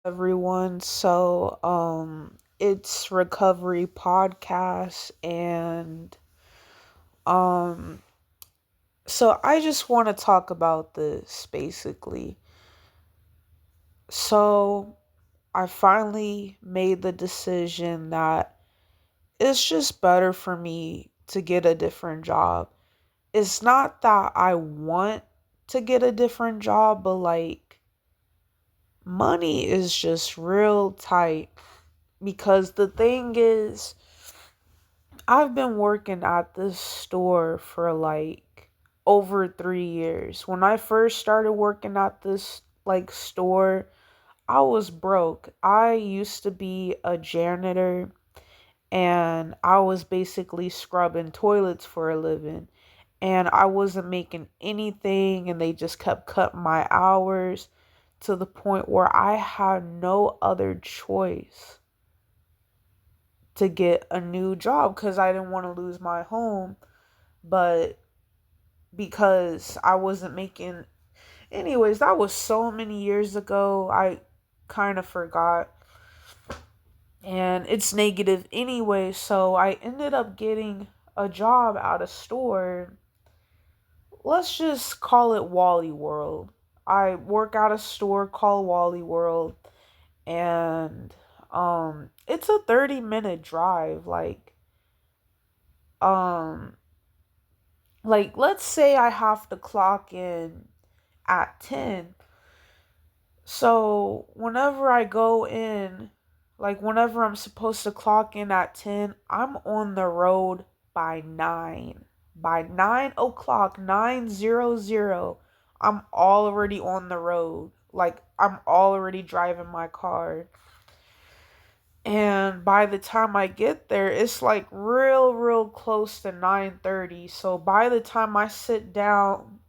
Everyone. It's Recovery Podcast and um I just want to talk about this basically. So, I finally made the decision that it's just better for me to get a different job. It's not that I want to get a different job, but like money is just real tight because the thing is I've been working at this store for like over 3 years. When I first started working at this like store, I was broke. I used to be a janitor and I was basically scrubbing toilets for a living. And I wasn't making anything, and they just kept cutting my hours to the point where I had no other choice to get a new job because I didn't want to lose my home. But because I wasn't making, anyways, that was so many years ago, I kind of forgot. And it's negative anyway, so I ended up getting a job at a store. Let's just call it Wally World. I work at a store called Wally World, and it's a 30-minute drive. Um let's say I have to clock in at 10. So whenever I go in, like whenever I'm supposed to clock in at 10, I'm on the road by 9. By 9 o'clock, 9:00, I'm already on the road. Like I'm already driving my car. And by the time I get there, it's like real close to 9:30. So by the time I sit down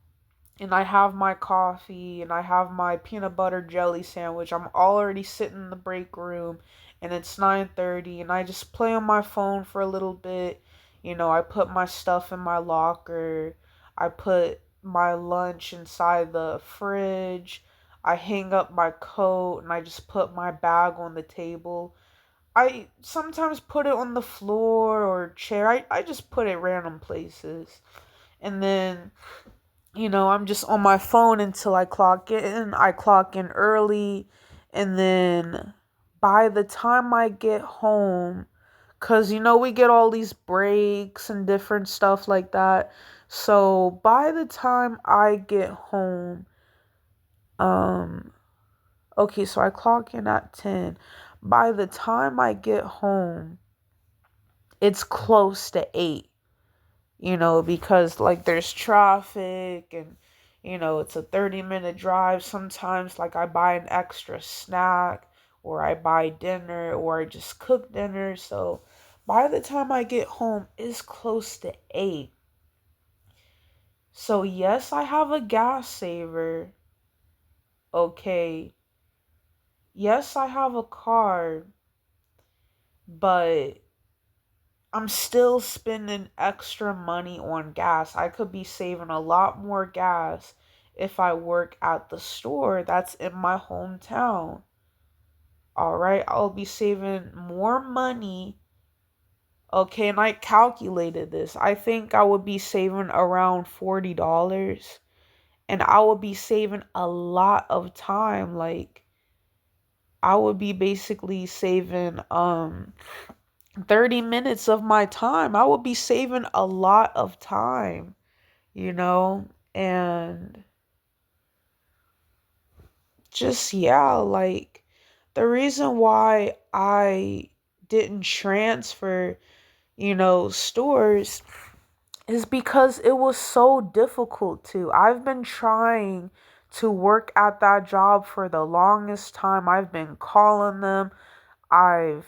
and I have my coffee and I have my peanut butter jelly sandwich, I'm already sitting in the break room and it's 9:30 and I just play on my phone for a little bit. I put my stuff in my locker. I put my lunch inside the fridge. I hang up my coat and I just put my bag on the table. I sometimes put it on the floor or chair. I just put it random places. And then I'm just on my phone until I clock in. I clock in early. And then by the time I get home, because, we get all these breaks and different stuff like that. So by the time I get home, um, okay, so I clock in at 10. By the time I get home, it's close to 8. Because like there's traffic and it's a 30-minute drive. Sometimes like I buy an extra snack or I buy dinner or I just cook dinner. So by the time I get home, it's close to 8. So yes, I have a gas saver. Okay. Yes, I have a car, but I'm still spending extra money on gas. I could be saving a lot more gas if I work at the store that's in my hometown. All right, I'll be saving more money. Okay, and I calculated this. I think I would be saving around $40 and I would be saving a lot of time. Like I would be basically saving 30 minutes of my time. I would be saving a lot of time, you know? And just, yeah, like the reason why I didn't transfer, stores is because it was so difficult to. I've been trying to work at that job for the longest time. I've been calling them. I've,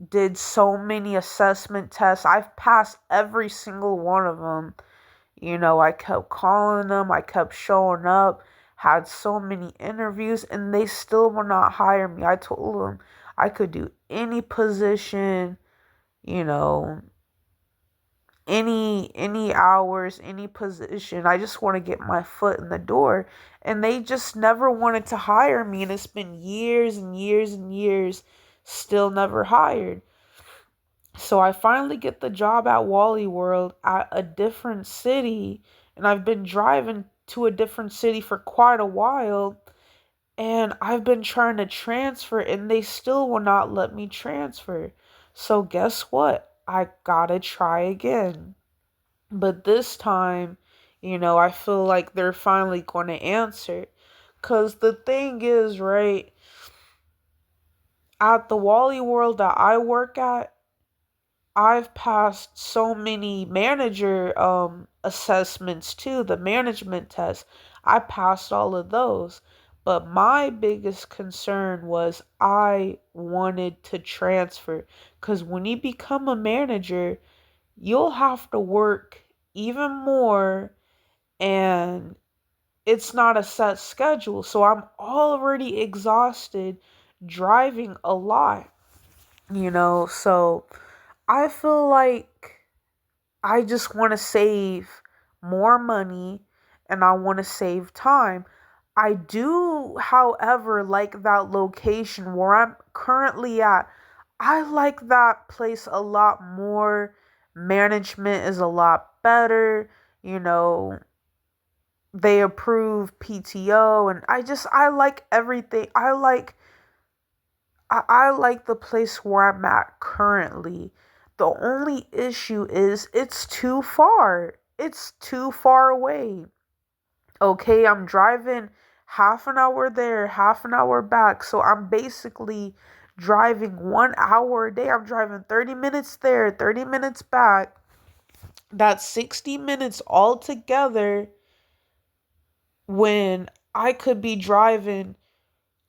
did so many assessment tests. I've passed every single one of them. I kept calling them, I kept showing up, had so many interviews, and they still will not hire me. I told them I could do any position, you know, any hours, any position. I just want to get my foot in the door. And they just never wanted to hire me, and it's been years and years and years, still never hired. So I finally get the job at Wally World at a different city, and I've been driving to a different city for quite a while, and I've been trying to transfer, and they still will not let me transfer. So guess what? I gotta try again. But this time, I feel like they're finally going to answer. Because the thing is, right, at the Wally World that I work at, I've passed so many manager assessments too, the management test. I passed all of those. But my biggest concern was I wanted to transfer. Because when you become a manager, you'll have to work even more, and it's not a set schedule. So I'm already exhausted driving a lot. So I feel like I just want to save more money, and I want to save time. I do, however, like that location where I'm currently at. I like that place a lot more. Management is a lot better. You know, they approve PTO, and I like everything. I like the place where I'm at currently. The only issue is it's too far. It's too far away. Okay, I'm driving half an hour there, half an hour back. So I'm basically driving 1 hour a day. I'm driving 30 minutes there, 30 minutes back. That's 60 minutes altogether when I could be driving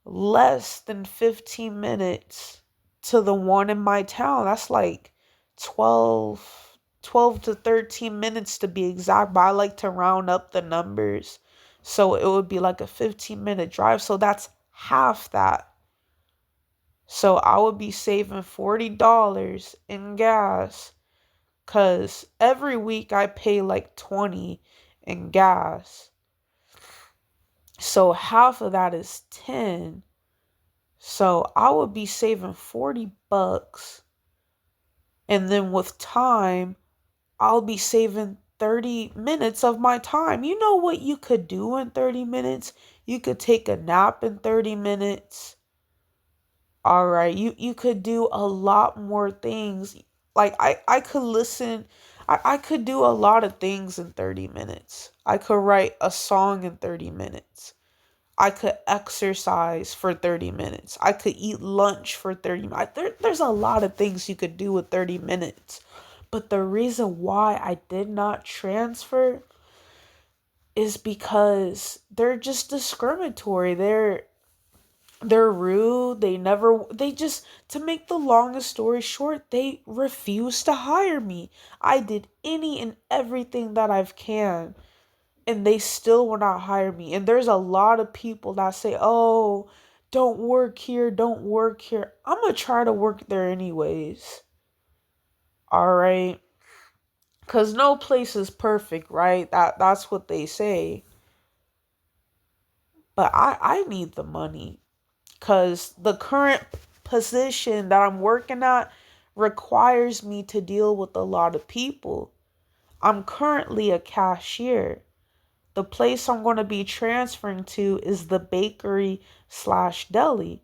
less than 15 minutes to the one in my town. That's like 12 to 13 minutes to be exact, but I like to round up the numbers. So it would be like a 15-minute drive. So that's half that. So I would be saving $40 in gas, because every week I pay like 20 in gas. So half of that is 10. So I would be saving $40. And then with time, I'll be saving 30 minutes of my time. You know what you could do in 30 minutes? You could take a nap in 30 minutes. All right. You could do a lot more things. Like I could listen. I could do a lot of things in 30 minutes. I could write a song in 30 minutes. I could exercise for 30 minutes. I could eat lunch for 30 minutes. There's a lot of things you could do with 30 minutes. But the reason why I did not transfer is because they're just discriminatory. They're rude. They just, to make the longest story short, they refuse to hire me. I did any and everything that I've can, and they still will not hire me. And there's a lot of people that say, "Oh, don't work here, don't work here." I'm gonna try to work there anyways. All right, cause no place is perfect, right? That's what they say. But I need the money, cause the current position that I'm working at requires me to deal with a lot of people. I'm currently a cashier. The place I'm going to be transferring to is the bakery slash deli.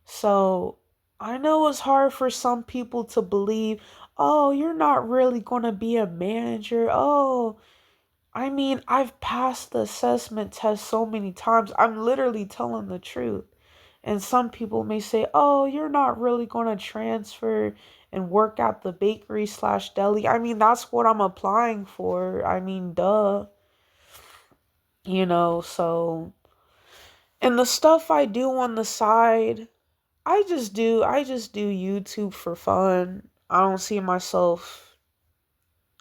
So I know it's hard for some people to believe, oh, you're not really going to be a manager. Oh, I mean, I've passed the assessment test so many times. I'm literally telling the truth. And some people may say, oh, you're not really going to transfer and work at the bakery slash deli. I mean, that's what I'm applying for. I mean, duh. So, and the stuff I do on the side, I just do YouTube for fun. I don't see myself,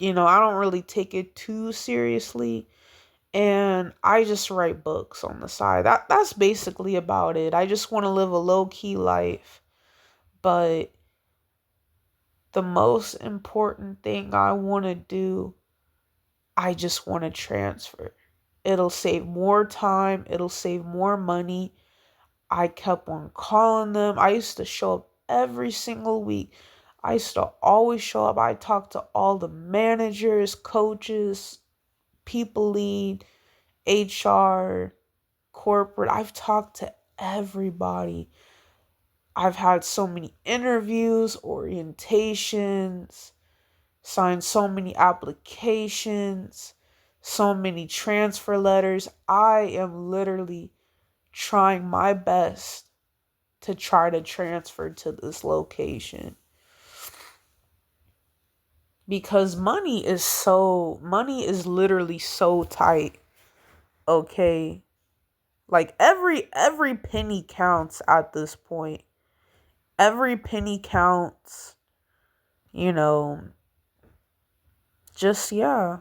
I don't really take it too seriously, and I just write books on the side. That's basically about it. I just want to live a low key life, but The most important thing I want to do, I just want to transfer. It'll save more time, it'll save more money. I kept on calling them. I used to show up every single week. I used to always show up. I talked to all the managers, coaches, people lead, HR, corporate. I've talked to everybody. I've had so many interviews, orientations, signed so many applications, so many transfer letters. I am literally trying my best to try to transfer to this location because money is literally so tight, okay? Like every penny counts at this point. Every penny counts, you know, just yeah.